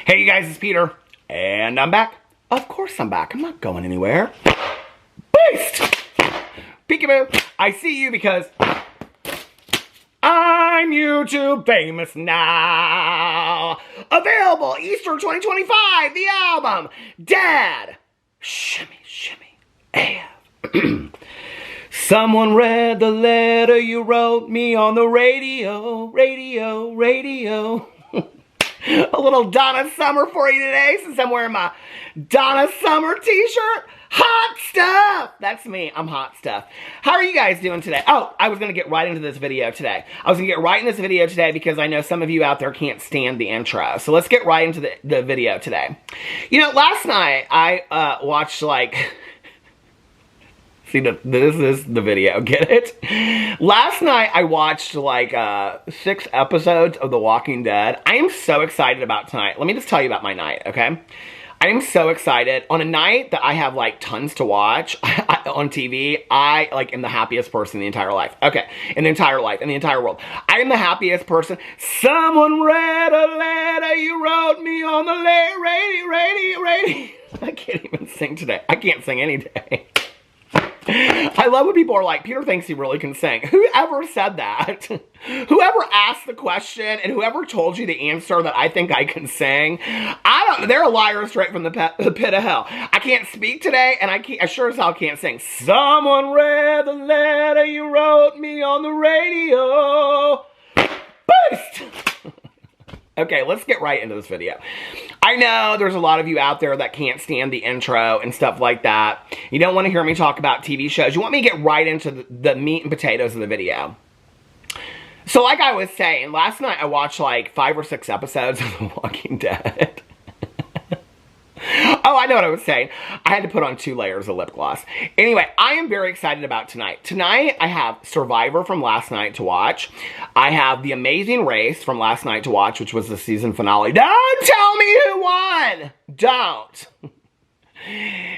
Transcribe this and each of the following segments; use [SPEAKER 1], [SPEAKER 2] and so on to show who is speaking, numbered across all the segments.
[SPEAKER 1] Hey you guys, it's Peter, and I'm back. Of course I'm back. I'm not going anywhere. Beast! Peekaboo! I see you because I'm YouTube famous now. Available Easter 2025, the album, Dad. Shimmy, shimmy, AF. Someone read the letter you wrote me on the radio. A little Donna Summer for you today, since I'm wearing my Donna Summer t-shirt. Hot stuff! That's me. I'm hot stuff. How are you guys doing today? Oh, I was going to get right into this video today. Because I know some of you out there can't stand the intro. So let's get right into the video today. You know, last night I watched like... See, this is the video, get it? Last night, I watched like 6 episodes of The Walking Dead. I am so excited about tonight. Let me just tell you about my night, okay? I am so excited. On a night that I have like tons to watch on TV, I like am the happiest person in the entire life. Okay, in the entire world. I am the happiest person. Someone read a letter you wrote me on the radio. I can't even sing today. I can't sing any day. I love when people are like, Peter thinks he really can sing. Whoever said that? Whoever asked the question and whoever told you the answer that I think I can sing, they're a liar straight from the pit of hell. I can't speak today and I sure as hell can't sing. Someone read the letter you wrote me on the radio. Boost! Okay, let's get right into this video. I know there's a lot of you out there that can't stand the intro and stuff like that. You don't want to hear me talk about TV shows. You want me to get right into the meat and potatoes of the video. So like I was saying, last night I watched like 5 or 6 episodes of The Walking Dead. Oh, I know what I was saying. I had to put on 2 layers of lip gloss. Anyway, I am very excited about tonight. Tonight, I have Survivor from last night to watch. I have The Amazing Race from last night to watch, which was the season finale. Don't tell me who won! Don't.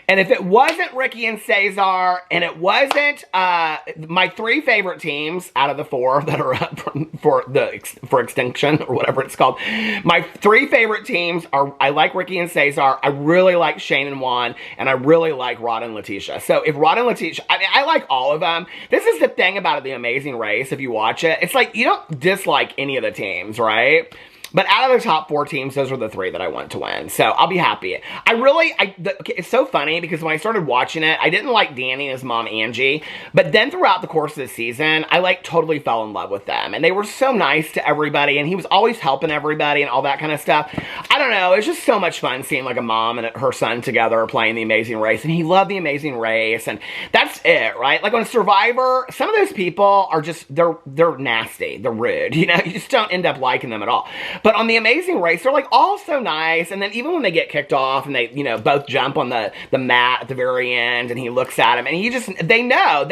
[SPEAKER 1] And if it wasn't Ricky and Cesar, and it wasn't my 3 favorite teams out of the 4 that are up for extinction, or whatever it's called, my 3 favorite teams are, I like Ricky and Cesar, I really like Shane and Juan, and I really like Rod and Letitia. So if Rod and Letitia, I mean, I like all of them. This is the thing about The Amazing Race, if you watch it, it's like, you don't dislike any of the teams, right? But out of the top 4 teams, those are the 3 that I want to win. So I'll be happy. It's so funny because when I started watching it, I didn't like Danny and his mom, Angie. But then throughout the course of the season, I like totally fell in love with them. And they were so nice to everybody. And he was always helping everybody and all that kind of stuff. I don't know. It's just so much fun seeing like a mom and her son together playing The Amazing Race. And he loved The Amazing Race. And that's it, right? Like on Survivor, some of those people are just, they're nasty. They're rude. You know, you just don't end up liking them at all. But on The Amazing Race, they're like all so nice. And then even when they get kicked off and they, you know, both jump on the mat at the very end and he looks at him and he just, they know,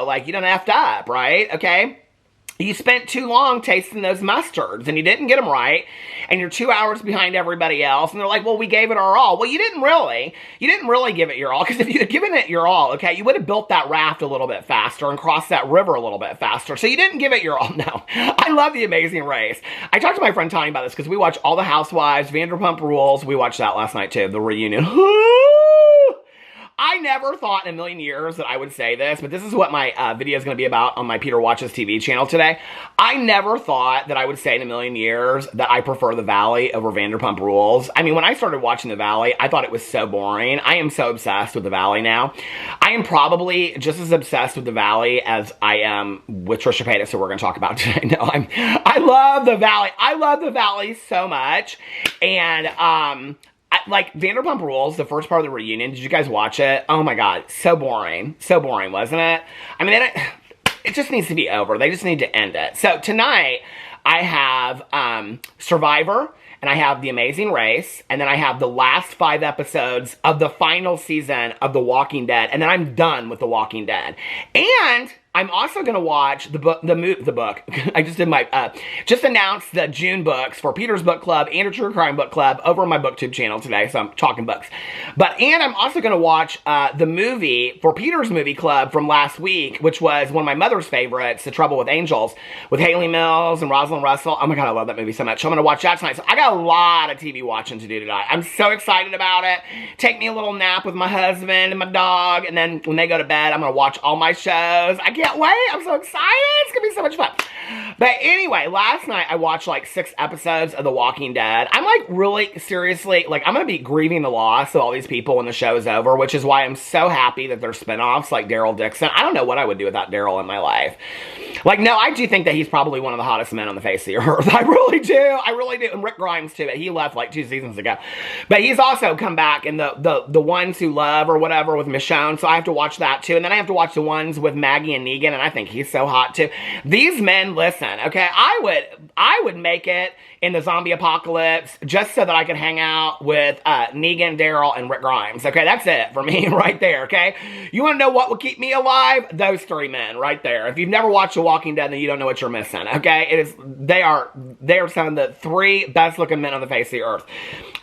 [SPEAKER 1] like you don't effed up, right? Okay? You spent too long tasting those mustards and you didn't get them right and you're 2 hours behind everybody else and they're like, well, we gave it our all. Well, you didn't really give it your all, because if you had given it your all, okay, you would have built that raft a little bit faster and crossed that river a little bit faster. So you didn't give it your all. No, I love The Amazing Race. I talked to my friend Tony about this because we watch all the Housewives, Vanderpump Rules. We watched that last night too, the reunion. I never thought in a million years that I would say this, but this is what my video is going to be about on my Peter Watches TV channel today. I never thought that I would say in a million years that I prefer The Valley over Vanderpump Rules. I mean, when I started watching The Valley, I thought it was so boring. I am so obsessed with The Valley now. I am probably just as obsessed with The Valley as I am with Trisha Paytas, who we're going to talk about today. No, I love The Valley. I love The Valley so much. And, like, Vanderpump Rules, the first part of the reunion, did you guys watch it? Oh my god, so boring. So boring, wasn't it? I mean, it just needs to be over. They just need to end it. So tonight, I have Survivor, and I have The Amazing Race, and then I have the last 5 episodes of the final season of The Walking Dead, and then I'm done with The Walking Dead. And I'm also going to watch the book. I just did just announced the June books for Peter's Book Club and a True Crime Book Club over on my BookTube channel today, so I'm talking books. And I'm also going to watch the movie for Peter's Movie Club from last week, which was one of my mother's favorites, The Trouble with Angels, with Haley Mills and Rosalind Russell. Oh my God, I love that movie so much. So I'm going to watch that tonight. So I got a lot of TV watching to do tonight. I'm so excited about it. Take me a little nap with my husband and my dog, and then when they go to bed, I'm going to watch all my shows. I can't wait. I'm so excited. It's going to be so much fun. But anyway, last night I watched like 6 episodes of The Walking Dead. I'm like really seriously, like I'm going to be grieving the loss of all these people when the show is over, which is why I'm so happy that there's spinoffs like Daryl Dixon. I don't know what I would do without Daryl in my life. Like, no, I do think that he's probably one of the hottest men on the face of the earth. I really do. I really do. And Rick Grimes too, but he left like 2 seasons ago. But he's also come back in the Ones Who Love or whatever with Michonne, so I have to watch that too. And then I have to watch the ones with Maggie and Negan, and I think he's so hot too. These men, listen, okay, I would make it in the zombie apocalypse just so that I could hang out with Negan, Daryl, and Rick Grimes. Okay, that's it for me right there, okay? You want to know what would keep me alive? Those 3 men right there. If you've never watched The Walking Dead, then you don't know what you're missing, okay? They are some of the 3 best looking men on the face of the earth.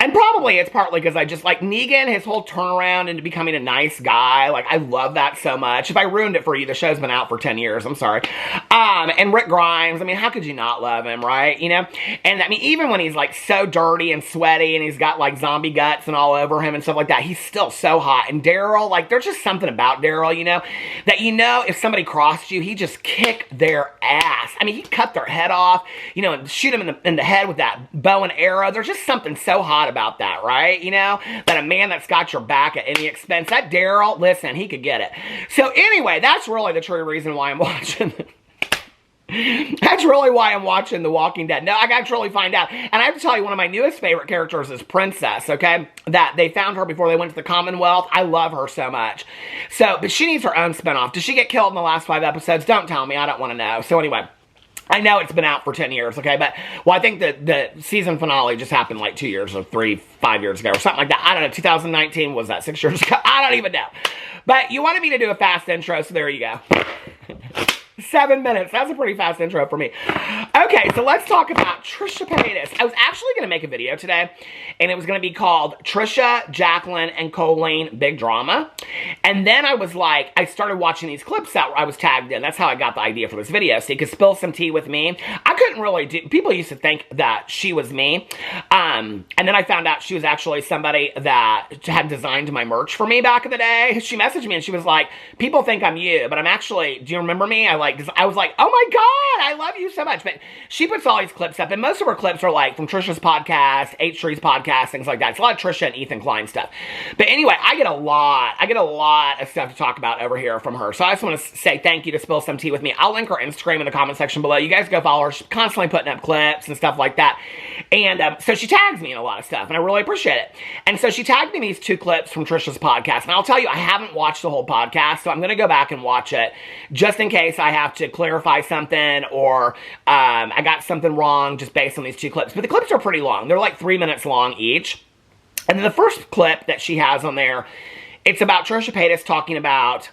[SPEAKER 1] And probably it's partly because I just like Negan, his whole turnaround into becoming a nice guy. Like, I love that so much. If I ruined it for you, the show's been out for 10 years. I'm sorry. And Rick Grimes, I mean, how could you not love him, right? You know? And I mean, even when he's like so dirty and sweaty and he's got like zombie guts and all over him and stuff like that, he's still so hot. And Daryl, like, there's just something about Daryl, you know, that you know if somebody crossed you, he'd just kick their ass. I mean, he'd cut their head off, you know, and shoot him in the head with that bow and arrow. There's just something so hot about that, right? You know, that a man that's got your back at any expense, that Daryl, listen, he could get it. So anyway, that's really the true reason why I'm watching That's really why I'm watching The Walking Dead. No, I got to really find out. And I have to tell you, one of my newest favorite characters is Princess, okay? That they found her before they went to the Commonwealth. I love her so much. So, but she needs her own spinoff. Did she get killed in the last 5 episodes? Don't tell me. I don't want to know. So anyway, I know it's been out for 10 years, okay? But, well, I think that the season finale just happened like 2 years or 5 years ago or something like that. I don't know. 2019, was that 6 years ago? I don't even know. But you wanted me to do a fast intro, so there you go. 7 minutes. That's a pretty fast intro for me. Okay, so let's talk about Trisha Paytas. I was actually going to make a video today, and it was going to be called Trisha, Jaclyn, and Colleen Big Drama. And then I was like, I started watching these clips that I was tagged in. That's how I got the idea for this video. So you could spill some tea with me. I couldn't really do, people used to think that she was me. And then I found out she was actually somebody that had designed my merch for me back in the day. She messaged me and she was like, people think I'm you, but I'm actually, do you remember me? I was like, oh my God, I love you so much. But she puts all these clips up, and most of her clips are like from Trisha's podcast, H3's podcast, things like that. It's a lot of Trisha and Ethan Klein stuff. But anyway, I get a lot of stuff to talk about over here from her. So I just want to say thank you to Spill Some Tea with me. I'll link her Instagram in the comment section below. You guys go follow her. She's constantly putting up clips and stuff like that. And so she tags me in a lot of stuff, and I really appreciate it. And so she tagged me in these 2 clips from Trisha's podcast. And I'll tell you, I haven't watched the whole podcast, so I'm going to go back and watch it just in case I have to clarify something or I got something wrong just based on these 2 clips. But the clips are pretty long. They're like 3 minutes long each. And then the first clip that she has on there, it's about Trisha Paytas talking about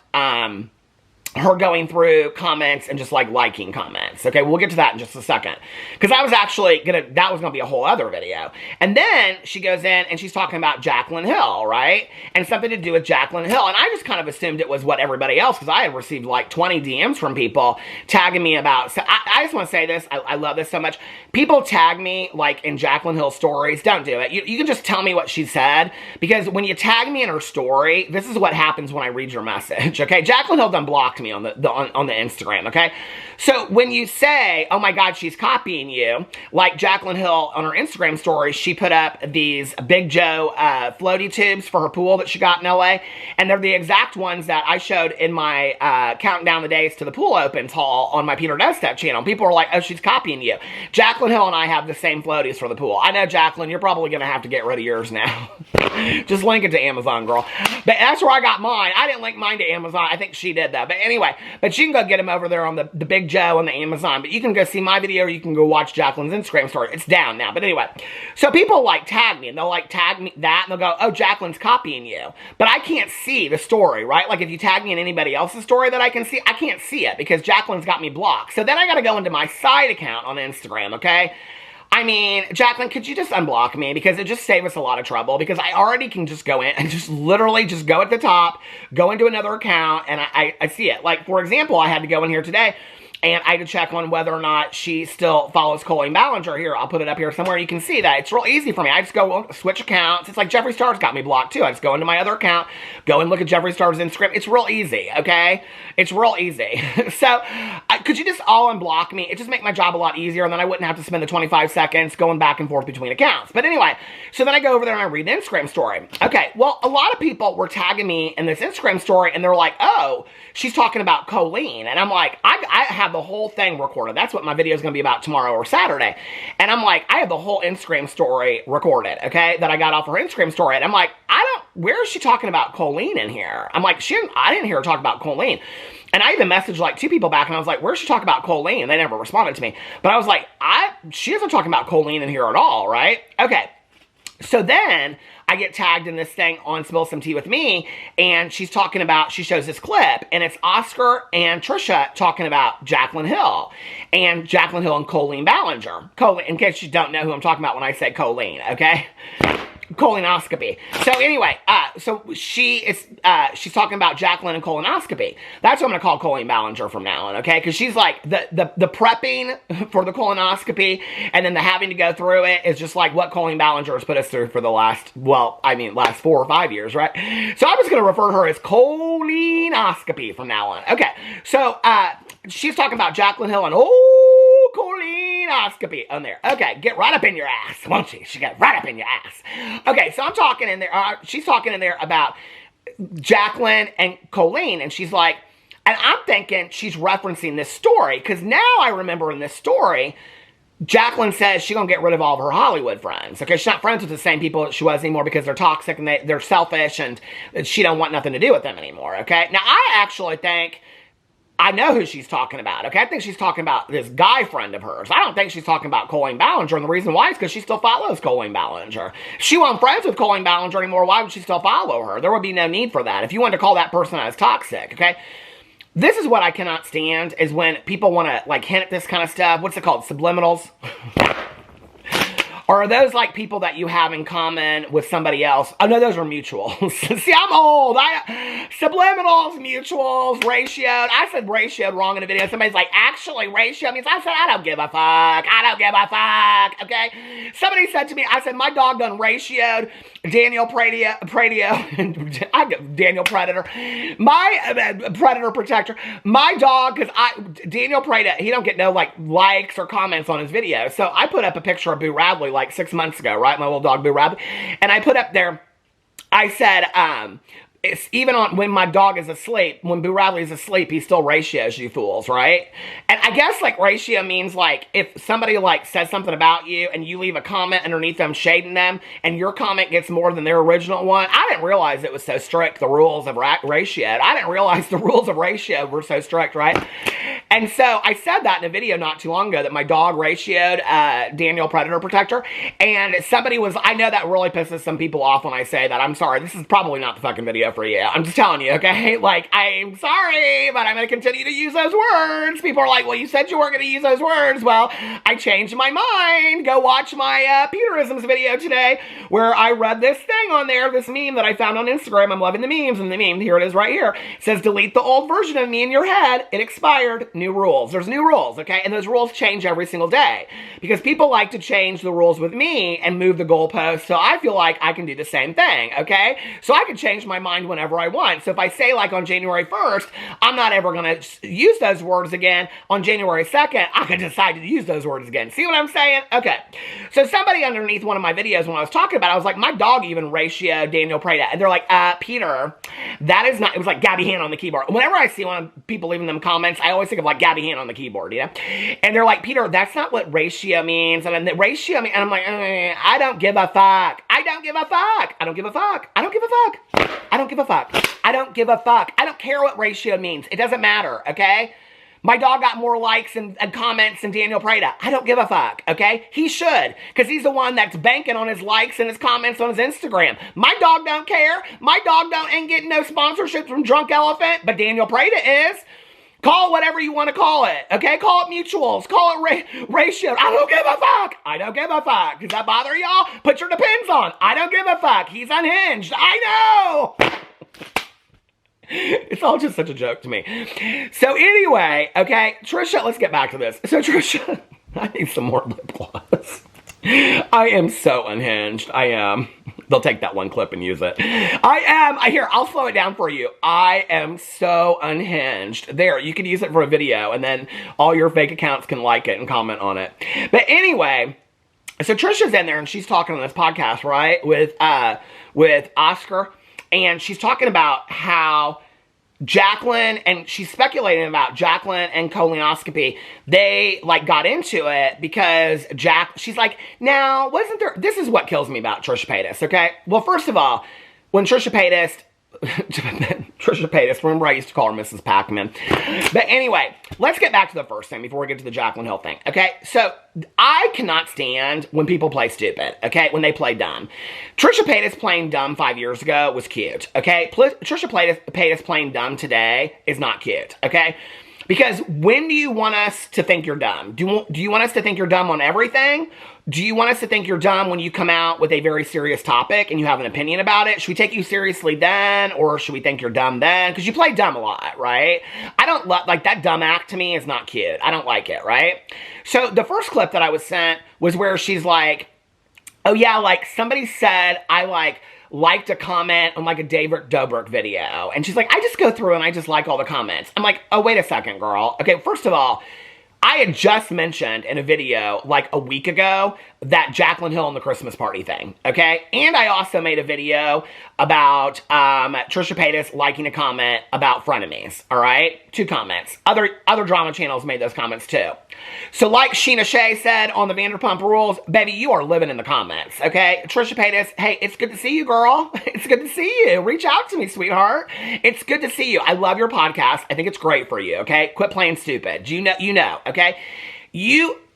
[SPEAKER 1] her going through comments and just like liking comments. Okay, we'll get to that in just a second. Because I was actually that was gonna be a whole other video. And then she goes in and she's talking about Jaclyn Hill, right? And something to do with Jaclyn Hill. And I just kind of assumed it was what everybody else, because I had received like 20 DMs from people tagging me about, so I just want to say this, I love this so much. People tag me like in Jaclyn Hill stories. Don't do it. You can just tell me what she said, because when you tag me in her story, this is what happens when I read your message, okay? Jaclyn Hill done blocked me on the Instagram, okay? So when you say, oh my God, she's copying you, like Jaclyn Hill on her Instagram story, she put up these Big Joe floaty tubes for her pool that she got in LA, and they're the exact ones that I showed in my counting down the days to the pool opens haul on my Peter Does Step channel. People are like, oh, she's copying you. Jaclyn Hill and I have the same floaties for the pool. I know, Jaclyn, you're probably going to have to get rid of yours now. Just link it to Amazon, girl. But that's where I got mine. I didn't link mine to Amazon. I think she did that. But anyway, anyway, but you can go get them over there on the Big Joe on the Amazon. But you can go see my video, or you can go watch Jaclyn's Instagram story. It's down now. But anyway, so people like tag me, and they'll like tag me that, and they'll go, oh, Jaclyn's copying you. But I can't see the story, right? Like if you tag me in anybody else's story that I can see, I can't see it because Jaclyn's got me blocked. So then I got to go into my side account on Instagram, okay? I mean, Jaclyn, could you just unblock me? Because it just saved us a lot of trouble. Because I already can just go in and just literally just go at the top, go into another account, and I see it. Like, for example, I had to go in here today, and I had to check on whether or not she still follows Colleen Ballinger. Here, I'll put it up here somewhere. You can see that. It's real easy for me. I just go switch accounts. It's like Jeffree Star's got me blocked, too. I just go into my other account, go and look at Jeffree Star's Instagram. It's real easy, okay? It's real easy. So, could you just all unblock me? It just make my job a lot easier, and then I wouldn't have to spend the 25 seconds going back and forth between accounts. But anyway, so then I go over there and I read the Instagram story. Okay, well, a lot of people were tagging me in this Instagram story, and they're like, oh, she's talking about Colleen. And I'm like, I have the whole thing recorded. That's what my video is going to be about tomorrow or Saturday. And I'm like, I have the whole Instagram story recorded, okay, that I got off her Instagram story. And I'm like, where is she talking about Colleen in here? I'm like, I didn't hear her talk about Colleen. And I even messaged like 2 people back, and I was like, where's she talking about Colleen? And they never responded to me. But I was like, she isn't talking about Colleen in here at all, right? Okay. So then I get tagged in this thing on Spill Some Tea with Me, and she shows this clip, and it's Oscar and Trisha talking about Jaclyn Hill, and Jaclyn Hill and Colleen Ballinger. In case you don't know who I'm talking about when I say Colleen, okay? Colonoscopy. So anyway, she's talking about Jaclyn and colonoscopy. That's what I'm going to call Colleen Ballinger from now on, okay? Because she's like, the prepping for the colonoscopy and then the having to go through it is just like what Colleen Ballinger has put us through for the last 4 or 5 years, right? So I'm just going to refer to her as colonoscopy from now on. Okay, so she's talking about Jaclyn Hill and colonoscopy on there. Okay, get right up in your ass, won't she? She got right up in your ass. Okay, so I'm talking in there, she's talking in there about Jaclyn and Colleen, and she's like, and I'm thinking she's referencing this story, because now I remember in this story, Jaclyn says she's going to get rid of all of her Hollywood friends. Okay, she's not friends with the same people that she was anymore because they're toxic and they're selfish and she don't want nothing to do with them anymore, okay? Now, I actually think I know who she's talking about, okay? I think she's talking about this guy friend of hers. I don't think she's talking about Colleen Ballinger, and the reason why is because she still follows Colleen Ballinger. If she wasn't friends with Colleen Ballinger anymore, why would she still follow her? There would be no need for that. If you wanted to call that person as toxic, okay? This is what I cannot stand, is when people want to, like, hint at this kind of stuff. What's it called? Subliminals? Or are those like people that you have in common with somebody else? Oh, no, those are mutuals. See, I'm old. Subliminals, mutuals, ratioed. I said ratioed wrong in a video. Somebody's like, actually, ratio means, I said, I don't give a fuck. I don't give a fuck, okay? Somebody said to me, I said, my dog done ratioed Daniel Predator, Daniel Predator, my Predator Protector, my dog, because Daniel Predator, he don't get no, like, likes or comments on his video. So I put up a picture of Boo Radley, like 6 months ago, right? My little dog, Boo Radley. And I put up there, I said, it's even on when my dog is asleep, when Boo Radley is asleep, he still ratios, you fools, right? And I guess, like, ratio means, like, if somebody, like, says something about you and you leave a comment underneath them shading them and your comment gets more than their original one. I didn't realize it was so strict, the rules of ratio. I didn't realize the rules of ratio were so strict, right? And so I said that in a video not too long ago, that my dog ratioed Daniel Predator Protector. And somebody was, I know that really pisses some people off when I say that. I'm sorry, this is probably not the fucking video for you. I'm just telling you, okay? Like, I'm sorry, but I'm going to continue to use those words. People are like, well, you said you weren't going to use those words. Well, I changed my mind. Go watch my Peterisms video today, where I read this thing on there, this meme that I found on Instagram. I'm loving the memes, and the meme, here it is right here. It says, delete the old version of me in your head. It expired. New rules. There's new rules, okay? And those rules change every single day, because people like to change the rules with me and move the goalposts. So I feel like I can do the same thing, okay? So I can change my mind whenever I want. So if I say, like, on January 1st, I'm not ever going to use those words again, on January 2nd, I could decide to use those words again. See what I'm saying? Okay. So somebody underneath one of my videos when I was talking about it, I was like, my dog even ratioed Daniel Prada. And they're like, Peter, that is not, it was like Gabby Hand on the keyboard. Whenever I see one of people leaving them comments, I always think of like Gabby Hand on the keyboard, you know? And they're like, Peter, that's not what ratio means. And then the ratio, and I'm like, I don't give a fuck. I don't don't give a fuck. I don't give a fuck. I don't give a fuck. I don't give a fuck. I don't give a fuck. I don't care what ratio means. It doesn't matter, okay? My dog got more likes and comments than Daniel Prada. I don't give a fuck, okay? He should, because he's the one that's banking on his likes and his comments on his Instagram. My dog don't care. My dog ain't getting no sponsorships from Drunk Elephant, but Daniel Prada is. Call it whatever you want to call it, okay? Call it mutuals. Call it ratio. I don't give a fuck. I don't give a fuck. Does that bother y'all? Put your depends on. I don't give a fuck. He's unhinged. I know. It's all just such a joke to me. So anyway, okay, Trisha, let's get back to this. So Trisha, I need some more lip gloss. I am so unhinged. I am. They'll take that one clip and use it. I'll slow it down for you. I am so unhinged. There, you can use it for a video, and then all your fake accounts can like it and comment on it. But anyway, so Trisha's in there, and she's talking on this podcast, right, with Oscar, and she's talking about how Jaclyn, and she's speculating about Jaclyn and colonoscopy. They, like, got into it because she's like, now, wasn't there, this is what kills me about Trisha Paytas, okay? Well, first of all, when Trisha Paytas, remember I used to call her Mrs. Pac-Man. But anyway, let's get back to the first thing before we get to the Jaclyn Hill thing, okay? So, I cannot stand when people play stupid, okay? When they play dumb. Trisha Paytas playing dumb 5 years ago was cute, okay? Trisha Paytas playing dumb today is not cute, okay? Because when do you want us to think you're dumb? Do you want us to think you're dumb on everything? Do you want us to think you're dumb when you come out with a very serious topic and you have an opinion about it? Should we take you seriously then, or should we think you're dumb then? Because you play dumb a lot, right? I don't like that dumb act to me is not cute. I don't like it, right? So the first clip that I was sent was where she's like, oh yeah, like somebody said I liked a comment on like a David Dobrik video. And she's like, I just go through and I just like all the comments. I'm like, oh, wait a second, girl. Okay, first of all, I had just mentioned in a video like a week ago that Jaclyn Hill and the Christmas party thing, okay? And I also made a video about Trisha Paytas liking a comment about frenemies, all right? 2 comments. Other drama channels made those comments too. So like Sheena Shea said on the Vanderpump Rules, baby, you are living in the comments, okay? Trisha Paytas, hey, it's good to see you, girl. It's good to see you. Reach out to me, sweetheart. It's good to see you. I love your podcast. I think it's great for you, okay? Quit playing stupid. You know, okay?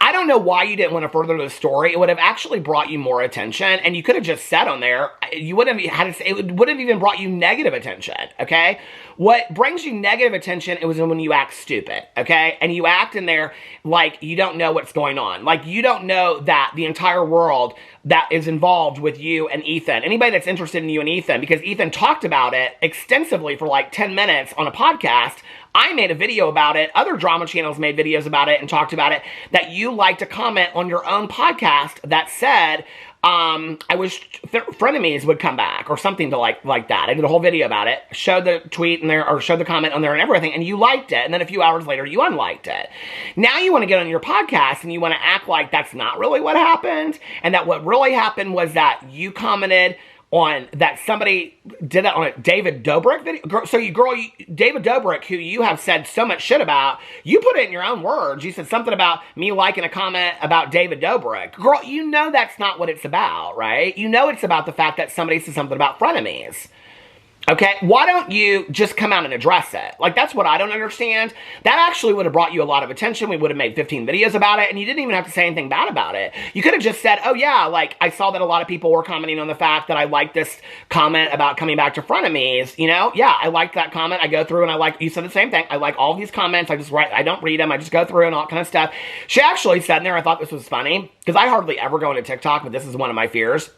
[SPEAKER 1] I don't know why you didn't want to further the story. It would have actually brought you more attention, and you could have just said on there, you wouldn't have it would have even brought you negative attention, okay? What brings you negative attention, it was when you act stupid, okay? And you act in there like you don't know what's going on. Like you don't know that the entire world that is involved with you and Ethan, anybody that's interested in you and Ethan, because Ethan talked about it extensively for like 10 minutes on a podcast. I made a video about it. Other drama channels made videos about it and talked about it, that you like to comment on your own podcast that said, I wish frenemies would come back or something to like that. I did a whole video about it, showed the tweet in there or showed the comment on there and everything, and you liked it. And then a few hours later, you unliked it. Now you want to get on your podcast and you want to act like that's not really what happened, and that what really happened was that you commented on that somebody did that on a David Dobrik video. So David Dobrik, who you have said so much shit about, you put it in your own words. You said something about me liking a comment about David Dobrik. Girl, you know that's not what it's about, right? You know it's about the fact that somebody said something about frenemies. Okay, why don't you just come out and address it? Like, that's what I don't understand. That actually would have brought you a lot of attention. We would have made 15 videos about it, and you didn't even have to say anything bad about it. You could have just said, oh yeah, like, I saw that a lot of people were commenting on the fact that I liked this comment about coming back to frenemies, you know? Yeah, I liked that comment. I go through and I like, you said the same thing. I like all of these comments. I don't read them. I just go through and all that kind of stuff. She actually said in there, I thought this was funny, because I hardly ever go into TikTok, but this is one of my fears.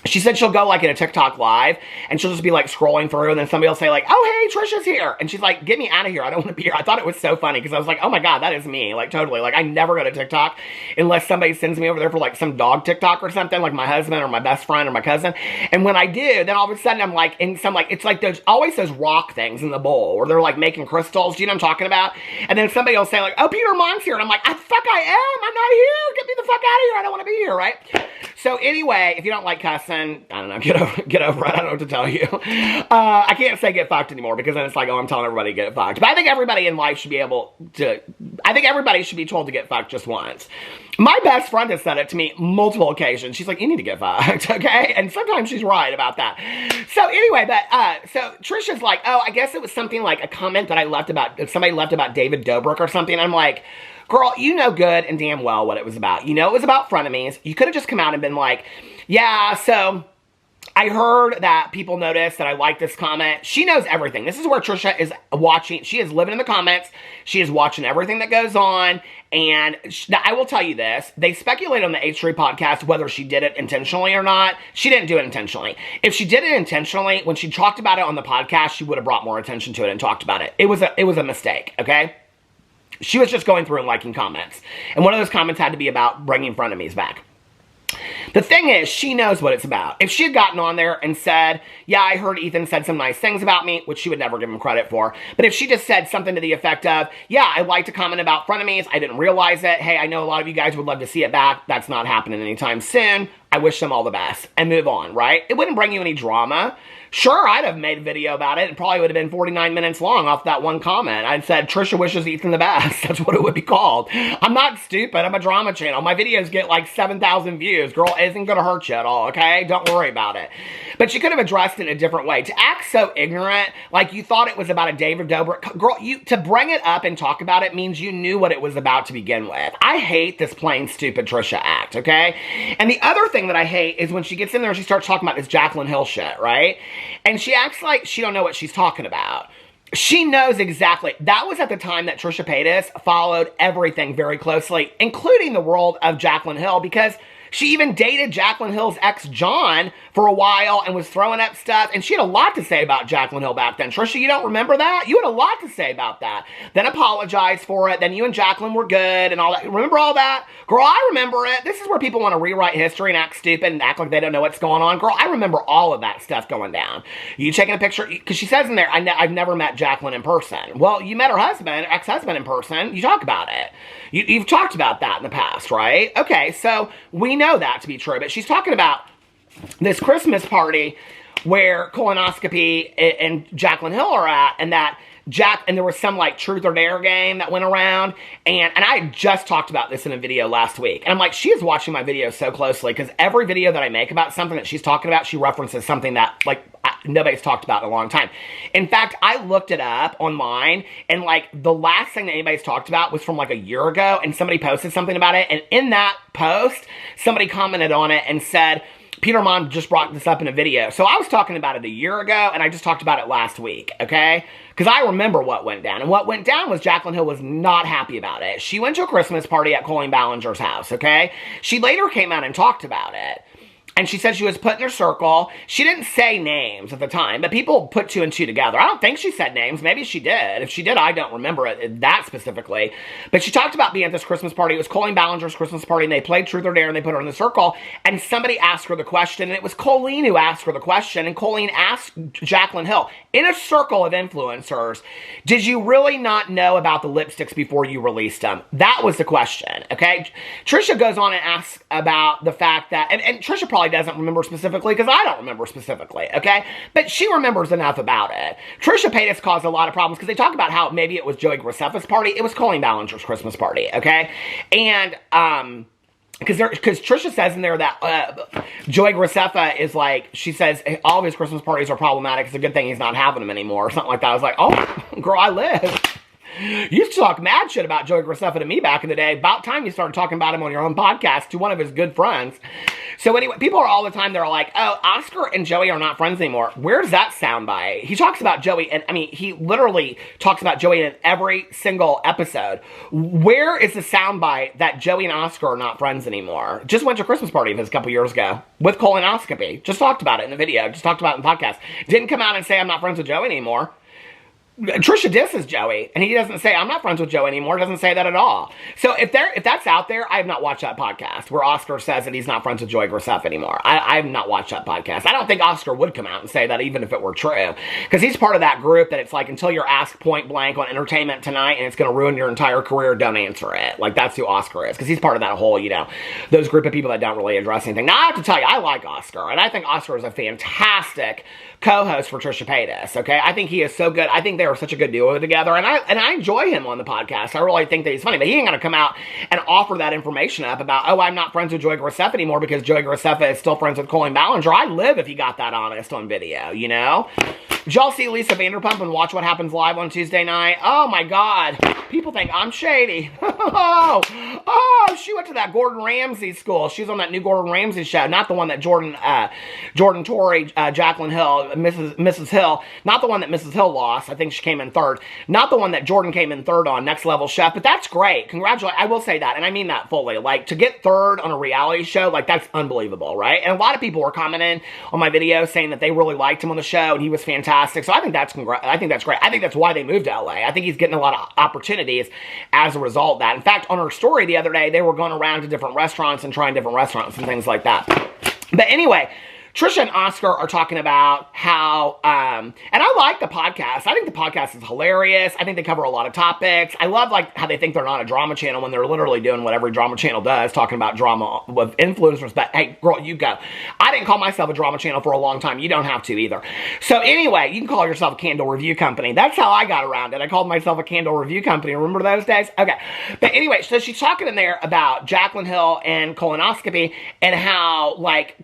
[SPEAKER 1] She said she'll go like in a TikTok live and she'll just be like scrolling through, and then somebody will say like, oh, hey, Trisha's here. And she's like, get me out of here. I don't want to be here. I thought it was so funny because I was like, oh my God, that is me. Like totally. Like I never go to TikTok unless somebody sends me over there for like some dog TikTok or something, like my husband or my best friend or my cousin. And when I do, then all of a sudden I'm like in some like, it's like there's always those rock things in the bowl where they're like making crystals. Do you know what I'm talking about? And then somebody will say like, oh, Peter Monn's here. And I'm like, fuck I am. I'm not here. Get me the fuck out of here. I don't want to be here, right? So anyway, if you don't like cussing, I don't know, get over it. I don't know what to tell you. I can't say get fucked anymore because then it's like, oh, I'm telling everybody to get fucked. But I think everybody in life should be able to, I think everybody should be told to get fucked just once. My best friend has said it to me multiple occasions. She's like, you need to get fucked, okay? And sometimes she's right about that. So anyway, so Trisha's like, oh, I guess it was something like a comment that I left about, somebody left about David Dobrik or something. I'm like, girl, you know good and damn well what it was about. You know it was about frenemies. You could have just come out and been like, yeah, so I heard that people noticed that I liked this comment. She knows everything. This is where Trisha is watching. She is living in the comments. She is watching everything that goes on. And I will tell you this. They speculate on the H3 podcast whether she did it intentionally or not. She didn't do it intentionally. If she did it intentionally, when she talked about it on the podcast, she would have brought more attention to it and talked about it. It was a mistake, okay? She was just going through and liking comments. And one of those comments had to be about bringing frenemies back. The thing is, she knows what it's about. If she had gotten on there and said, yeah, I heard Ethan said some nice things about me, which she would never give him credit for, but if she just said something to the effect of, yeah, I like to comment about frenemies, I didn't realize it, hey, I know a lot of you guys would love to see it back, that's not happening anytime soon, I wish them all the best, and move on, right? It wouldn't bring you any drama. Sure, I'd have made a video about it. It probably would have been 49 minutes long off that one comment. I'd said, Trisha wishes Ethan the best. That's what it would be called. I'm not stupid. I'm a drama channel. My videos get like 7,000 views. Girl, it isn't going to hurt you at all, okay? Don't worry about it. But she could have addressed it in a different way. To act so ignorant, like you thought it was about a David Dobrik. Girl, to bring it up and talk about it means you knew what it was about to begin with. I hate this plain stupid Trisha act, okay? And the other thing that I hate is when she gets in there and she starts talking about this Jaclyn Hill shit, right? And she acts like she don't know what she's talking about. She knows exactly. That was at the time that Trisha Paytas followed everything very closely, including the world of Jaclyn Hill, because she even dated Jaclyn Hill's ex, John, for a while and was throwing up stuff. And she had a lot to say about Jaclyn Hill back then. Trisha, you don't remember that? You had a lot to say about that. Then apologized for it. Then you and Jaclyn were good and all that. Remember all that? Girl, I remember it. This is where people want to rewrite history and act stupid and act like they don't know what's going on. Girl, I remember all of that stuff going down. You taking a picture? Because she says in there, I've never met Jaclyn in person. Well, you met her husband, ex-husband in person. You talk about it. You've talked about that in the past, right? Okay, so we know that to be true, but she's talking about this Christmas party where colonoscopy and Jaclyn Hill are at, and that and there was some like truth or dare game that went around, and I just talked about this in a video last week, and I'm like, she is watching my videos so closely, because every video that I make about something that she's talking about, she references something that like nobody's talked about in a long time. In fact, I looked it up online, and like the last thing that anybody's talked about was from like a year ago, and somebody posted something about it, and in that post, somebody commented on it and said, Peter Monn just brought this up in a video. So I was talking about it a year ago, and I just talked about it last week, okay? Because I remember what went down. And what went down was Jaclyn Hill was not happy about it. She went to a Christmas party at Colleen Ballinger's house, okay? She later came out and talked about it. And she said she was put in her circle. She didn't say names at the time, but people put two and two together. I don't think she said names. Maybe she did. If she did, I don't remember it that specifically. But she talked about being at this Christmas party. It was Colleen Ballinger's Christmas party, and they played Truth or Dare, and they put her in the circle. And somebody asked her the question, and it was Colleen who asked her the question. And Colleen asked Jaclyn Hill, in a circle of influencers, did you really not know about the lipsticks before you released them? That was the question, okay? Trisha goes on and asks about the fact that, and Trisha probably doesn't remember specifically, because I don't remember specifically, okay? But she remembers enough about it. Trisha Paytas caused a lot of problems, because they talk about how maybe it was Joey Graceffa's party. It was Colleen Ballinger's Christmas party, okay? And, because Trisha says in there that Joey Graceffa is like, she says all of his Christmas parties are problematic. It's a good thing he's not having them anymore, or something like that. I was like, oh, girl, I live. You used to talk mad shit about Joey Graceffa to me back in the day. About time you started talking about him on your own podcast to one of his good friends. So anyway, people are all the time, they're like, oh, Oscar and Joey are not friends anymore. Where's that soundbite? He talks about Joey, and I mean, he literally talks about Joey in every single episode. Where is the soundbite that Joey and Oscar are not friends anymore? Just went to a Christmas party of his a couple years ago with colonoscopy. Just talked about it in the video. Just talked about it in the podcast. Didn't come out and say I'm not friends with Joey anymore. Trisha disses Joey, and he doesn't say, I'm not friends with Joey anymore. Doesn't say that at all. So if that's out there, I have not watched that podcast where Oscar says that he's not friends with Joey Graceffa anymore. I have not watched that podcast. I don't think Oscar would come out and say that even if it were true. Because he's part of that group that it's like, until you're asked point blank on Entertainment Tonight and it's going to ruin your entire career, don't answer it. Like, that's who Oscar is. Because he's part of that whole, you know, those group of people that don't really address anything. Now, I have to tell you, I like Oscar. And I think Oscar is a fantastic co-host for Trisha Paytas, okay? I think he is so good. I think they're are such a good duo together, and I enjoy him on the podcast. I really think that he's funny, but he ain't gonna come out and offer that information up about, oh, I'm not friends with Joey Graceffa anymore because Joey Graceffa is still friends with Colleen Ballinger. I'd live if he got that honest on video, you know? Did y'all see Lisa Vanderpump and Watch What Happens Live on Tuesday night? Oh my God. People think I'm shady. Oh, she went to that Gordon Ramsay school. She was on that new Gordon Ramsay show. Not the one that Jordan Torrey, Jaclyn Hill, Mrs. Hill. Not the one that Mrs. Hill lost. I think she came in third. Not the one that Jordan came in third on, Next Level Chef. But that's great. Congratulations. I will say that, and I mean that fully. Like, to get third on a reality show, like, that's unbelievable, right? And a lot of people were commenting on my video saying that they really liked him on the show, and he was fantastic. So I think that's great. I think that's why they moved to LA. I think he's getting a lot of opportunities as a result of that. In fact, on her story the other day, they were going around to different restaurants and trying different restaurants and things like that. But anyway, Trisha and Oscar are talking about how, and I like the podcast. I think the podcast is hilarious. I think they cover a lot of topics. I love, like, how they think they're not a drama channel when they're literally doing what every drama channel does, talking about drama with influencers. But hey, girl, you go. I didn't call myself a drama channel for a long time. You don't have to either. So anyway, you can call yourself a candle review company. That's how I got around it. I called myself a candle review company. Remember those days? Okay. But anyway, so she's talking in there about Jaclyn Hill and colonoscopy and how, like,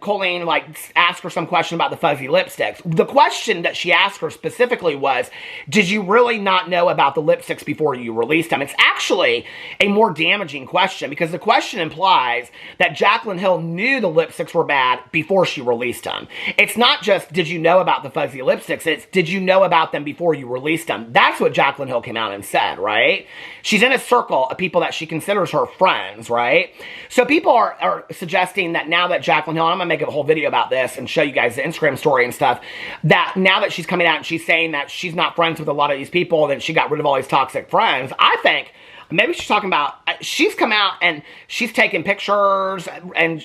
[SPEAKER 1] Colleen, like, asked her some question about the fuzzy lipsticks. The question that she asked her specifically was, did you really not know about the lipsticks before you released them? It's actually a more damaging question because the question implies that Jaclyn Hill knew the lipsticks were bad before she released them. It's not just, did you know about the fuzzy lipsticks? It's, did you know about them before you released them? That's what Jaclyn Hill came out and said, right? She's in a circle of people that she considers her friends, right? So people are suggesting that now that Jaclyn Hill, and I'm going to make a whole video about this and show you guys the Instagram story and stuff, that now that she's coming out and she's saying that she's not friends with a lot of these people, that she got rid of all these toxic friends, I think maybe she's talking about, she's come out and she's taken pictures and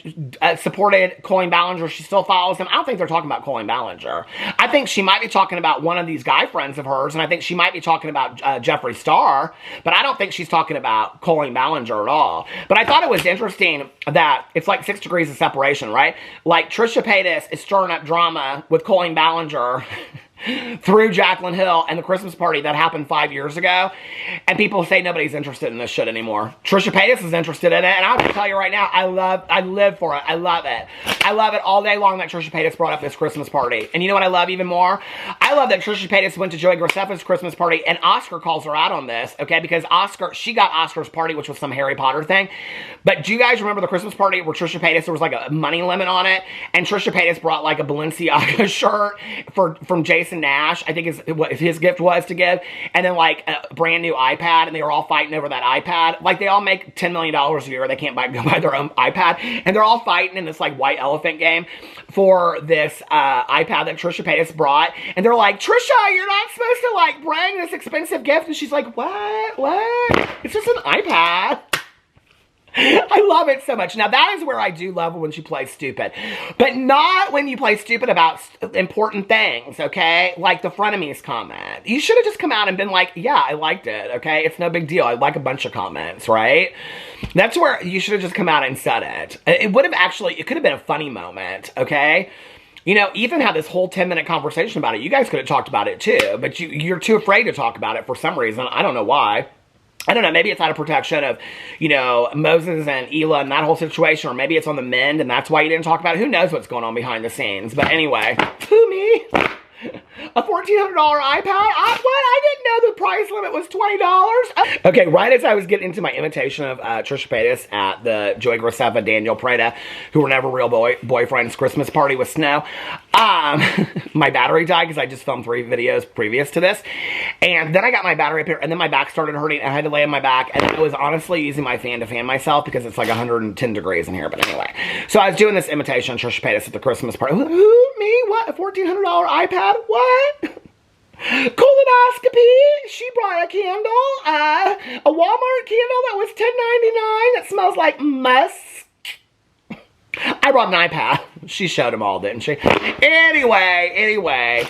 [SPEAKER 1] supported Colleen Ballinger. She still follows him. I don't think they're talking about Colleen Ballinger. I think she might be talking about one of these guy friends of hers, and I think she might be talking about Jeffree Star, but I don't think she's talking about Colleen Ballinger at all. But I thought it was interesting that it's like 6 degrees of separation, right? Like, Trisha Paytas is stirring up drama with Colleen Ballinger through Jaclyn Hill and the Christmas party that happened 5 years ago, and people say nobody's interested in this shit anymore. Trisha Paytas is interested in it, and I'll just tell you right now, I live for it. I love it. I love it all day long that Trisha Paytas brought up this Christmas party. And you know what I love even more? I love that Trisha Paytas went to Joey Graceffa's Christmas party, and Oscar calls her out on this, okay? Because she got Oscar's party, which was some Harry Potter thing. But do you guys remember the Christmas party where Trisha Paytas, there was like a money limit on it, and Trisha Paytas brought like a Balenciaga shirt from Jason Nash, I think is what his gift was to give, and then like a brand new iPad, and they were all fighting over that iPad. Like, they all make $10 million a year. They can't go buy their own iPad, and they're all fighting in this like white elephant game for this iPad that Trisha Paytas brought, and they're like, Trisha, you're not supposed to like bring this expensive gift, and she's like, what? It's just an iPad. I love it so much. Now, that is where I do love when she plays stupid. But not when you play stupid about important things, okay? Like the frenemies comment. You should have just come out and been like, yeah, I liked it, okay? It's no big deal. I like a bunch of comments, right? That's where you should have just come out and said it. It would have actually, it could have been a funny moment, okay? You know, Ethan had this whole 10-minute conversation about it. You guys could have talked about it too, but you're too afraid to talk about it for some reason. I don't know why. I don't know, maybe it's out of protection of, you know, Moses and Elah and that whole situation, or maybe it's on the mend and that's why you didn't talk about it. Who knows what's going on behind the scenes? But anyway, who, me? A $1,400 iPad? I didn't know the price limit was $20. Okay, right as I was getting into my imitation of Trisha Paytas at the Joey Graceffa, Daniel Prada, who were never real boyfriends, Christmas party with snow, my battery died because I just filmed 3 videos previous to this. And then I got my battery up here, and then my back started hurting, and I had to lay on my back, and I was honestly using my fan to fan myself because it's like 110 degrees in here, but anyway. So I was doing this imitation of Trisha Paytas at the Christmas party. Who? Me? What? A $1,400 iPad? What? Colonoscopy. She brought a candle, a Walmart candle that was $10.99 that smells like musk. I brought an iPad. She showed them all, didn't she? Anyway,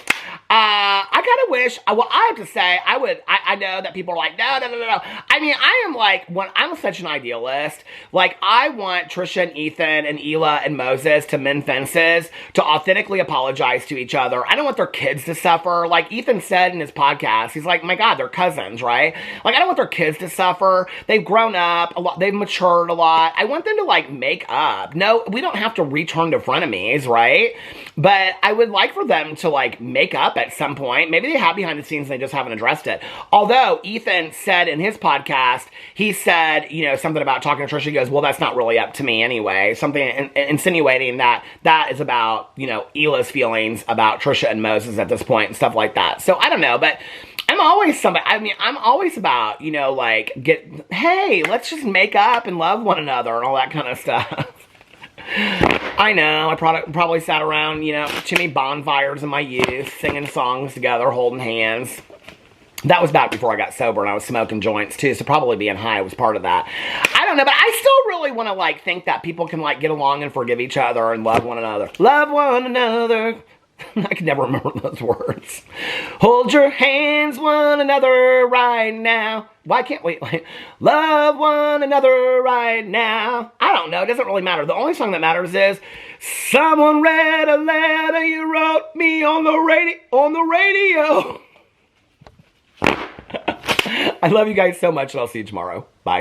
[SPEAKER 1] I kind of wish, well, I have to say, I know that people are like, no. I mean, I am like, I'm such an idealist. Like, I want Trisha and Ethan and Hila and Moses to mend fences, to authentically apologize to each other. I don't want their kids to suffer. Like Ethan said in his podcast, he's like, my God, they're cousins, right? Like, I don't want their kids to suffer. They've grown up a lot. They've matured a lot. I want them to, like, make up. No, we don't have to return to frenemies, right? But I would like for them to, like, make up at some point. Maybe they have behind the scenes and they just haven't addressed it. Although Ethan said in his podcast, he said, you know, something about talking to Trisha. He goes, well, that's not really up to me anyway. Something insinuating that is about, you know, Hila's feelings about Trisha and Moses at this point and stuff like that. So I don't know, but I'm always about, you know, like, hey, let's just make up and love one another and all that kind of stuff. I know, I probably sat around, you know, too many bonfires in my youth, singing songs together, holding hands. That was back before I got sober and I was smoking joints too, so probably being high was part of that. I don't know, but I still really want to, like, think that people can, like, get along and forgive each other and love one another. Love one another. I can never remember those words. Hold your hands one another right now. Why can't we, like, love one another right now? I don't know. It doesn't really matter. The only song that matters is someone read a letter you wrote me on the radio. I love you guys so much, and I'll see you tomorrow. Bye.